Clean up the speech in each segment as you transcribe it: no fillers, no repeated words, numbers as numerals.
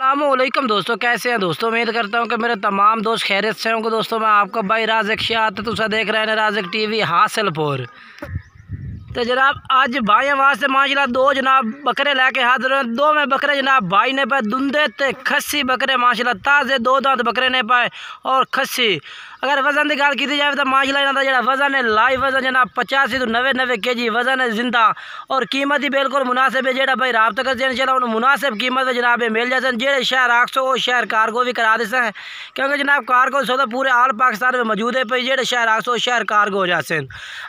अस्सलामुअलैकुम दोस्तों, कैसे हैं दोस्तों। उम्मीद करता हूं कि मेरे तमाम दोस्त खैरियत से होंगे। दोस्तों मैं आपका भाई राज़िक शाह तुसा देख रहे हैं राज़िक टीवी हासिलपुर। तो जनाब आज भाई वास्ते माशाल्लाह दो जनाब बकरे लेके हाजिर हैं। दो में बकरे जनाब भाई ने पाए दुंदे ते खस्सी बकरे माशाल्लाह ताज़े दो दांत बकरे ने पाए और खस्सी। अगर वज़न की गल की जाए तो माशाल्लाह इन्हों का जो वज़न है लाइव वज़न जनाब 85 तो 90 kg वज़न है जिंदा और कीमत ही बिल्कुल मुनासिब है। जो भाई रबता करते हैं इंशाल्लाह उन्हें मुनासिब कीमत में जनाब मिल जाते हैं। जो शहर आखसो वो शहर कारगो भी करा देते हैं, क्योंकि जनाब कारगो सौदा पूरे आल पाकिस्तान में मौजूद है। भाई जो शहर आखसो शहर कारगो हो जाते हैं।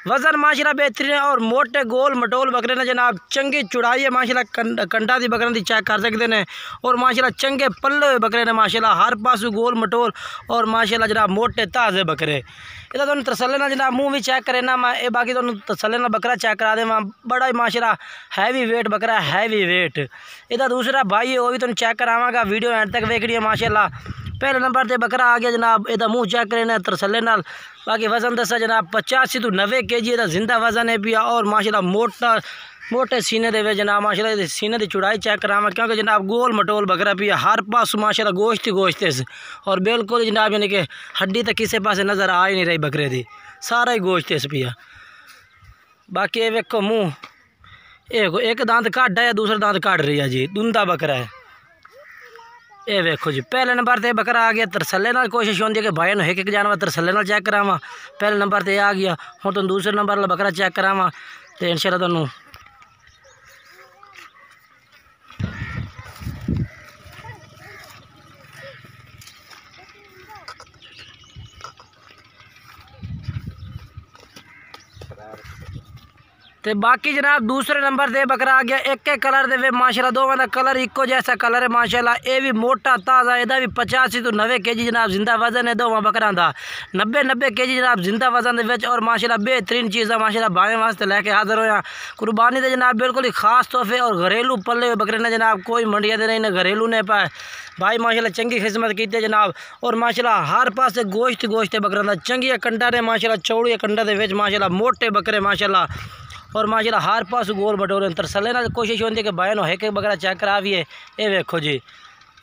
वज़न माशाल्लाह बेहतरीन है और मोटे गोल मटोल बकरे ने जनाब चंगी चुड़ाई है माशाल्लाह। कंडा दी बकरे की चेक कर सकते हैं और माशाल्लाह चंगे पल्ले हुए बकरे ने माशाल्लाह हर पासू गोल मटोल और माशाल्लाह जनाब मोटे ताज़े बकरे। इधर तुम तसल्ले ना जनाब मुँह भी चेक करे ना मैं ये बाकी तुम तसल्ले ना बकरा चेक करा दे मैं बड़ा ही माशाल्लाह हैवी वेट बकरा हैवी वेट। इधर दूसरा भाई है वो भी तुम चेक करावागा, वीडियो एंड तक वेख रही है माशाल्लाह। पहले नंबर पर बकरा आ गया जनाब, इधर मुँह चेक करे ना तसल्ले नाल। बाकी वज़न दसा जनाब 85 तो 90 kg इधर जिंदा वज़न है पिया और माशाल्लाह मोटे सीने दे जनाब माशाल्लाह सीने की चुड़ाई चेक करावा, क्योंकि जनाब गोल मटोल बकरा पिया हर पास माशाल्लाह गोश्त ही गोश्त है और बिल्कुल जनाब यानी कि हड्डी तक किसी पास नज़र आ ही नहीं रही बकरे की, सारा ही गोश्त है पिया। बाकी ये वेखो मुँह एक दांत कट है दूसरा दांत कट रही है जी, दुंदा बकरा है ये वेखो जी। पहले नंबर पर बकरा आ गया तरसले नाल। कोशिश होती है कि भाई एक जानवर तरसले नाल चेक करावा। पहले नंबर पर आ गया, हूँ तुम दूसरे नंबर वाला बकरा चेक करावा तो इंशाल्लाह तुहानू ते बाकी जनाब दूसरे नंबर से बकरा आ गया एक कलर दे माशाल्लाह दोवां दा कलर इको जैसा कलर है माशाल्लाह। ये भी मोटा ताज़ा एदा भी 85 तो 90 kg जनाब जिंदा वज़न है दोवां बकरां दा 90 kg जनाब जिंदा वज़न दे विच और माशाल्लाह बेहतरीन चीज़ है माशाल्लाह। भाई वास्ते लैके हाजिर होया कुर्बानी दे जनाब बिल्कुल ही खास तोहफे और घरेलू पल्ले हुए बकरे ने जनाब, कोई मंडिया दे नहीं घरेलू ने पाए। भाई माशाल्लाह चंगी खिदमत की जनाब और माशाल्लाह हर पास गोश्त गोश्त है बकरा दा चंगी कंडा ने माशाल्लाह चौड़ी कंडा दे विच माशाल्लाह मोटे बकरे माशाल्लाह और माशाल्लाह हर पास गोल बटोरे तरसले ना। कोशिश होती है कि भाई एक बकरा चेक कराविए। ये वेखो जी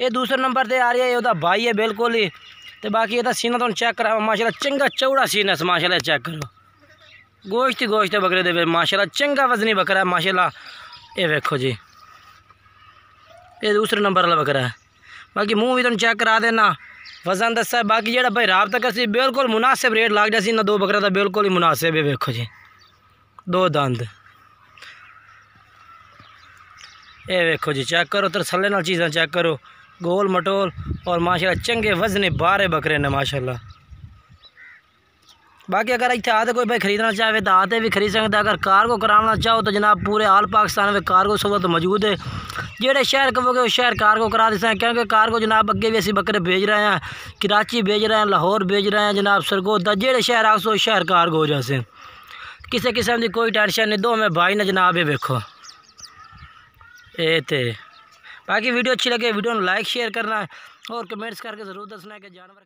ये दूसरे नंबर पर आ रही है, ये भाई है बिल्कुल ही। तो बाकी ये सीना तुम चेक करा माशाल्लाह चंगा चौड़ा सीना से माशाल्लाह चेक करो गोश्त ही गोश्त है बकरे दे माशाल्लाह चंगा वजनी बकरा है माशाल्लाह। ये वेखो जी ये दूसरे नंबर वाला बकरा है। बाकी मुँह भी तुम चेक करा देना वजन दसा है। बाकी जो भाई रबता कर बिल्कुल मुनासिब रेट लग जाए ना दो बकरा का बिल्कुल ही मुनासिब है। वेखो जी दो दंद ये वेखो जी चेक करो तरसले नाल चीज़ा चेक करो गोल मटोल और माशाल्लाह चंगे वजने बारे बकरे ने माशाल्लाह। बाकी अगर इतने आते कोई भाई खरीदना चाहे तो आते भी खरीद सकते। अगर कार्गो कराना चाहो तो जनाब पूरे आल पाकिस्तान में कार्गो सहूलत मौजूद है। जेड़े शहर कहोगे वो शहर कार्गो करा देते हैं, क्योंकि कार्गो जनाब अगे भी असी बकरे भेज रहे हैं, कराची भेज रहे हैं, लाहौर भेज रहे हैं जनाब, सरगोदा जेड़े शहर आखो शहर कार्गो हो जाते हैं। किसी किस्म की कोई टेंशन नहीं, दो में भाई ने जनाब ये वेखो ये थे। बाकी वीडियो अच्छी लगे वीडियो को लाइक शेयर करना है और कमेंट्स करके ज़रूर दसना है कि जानवर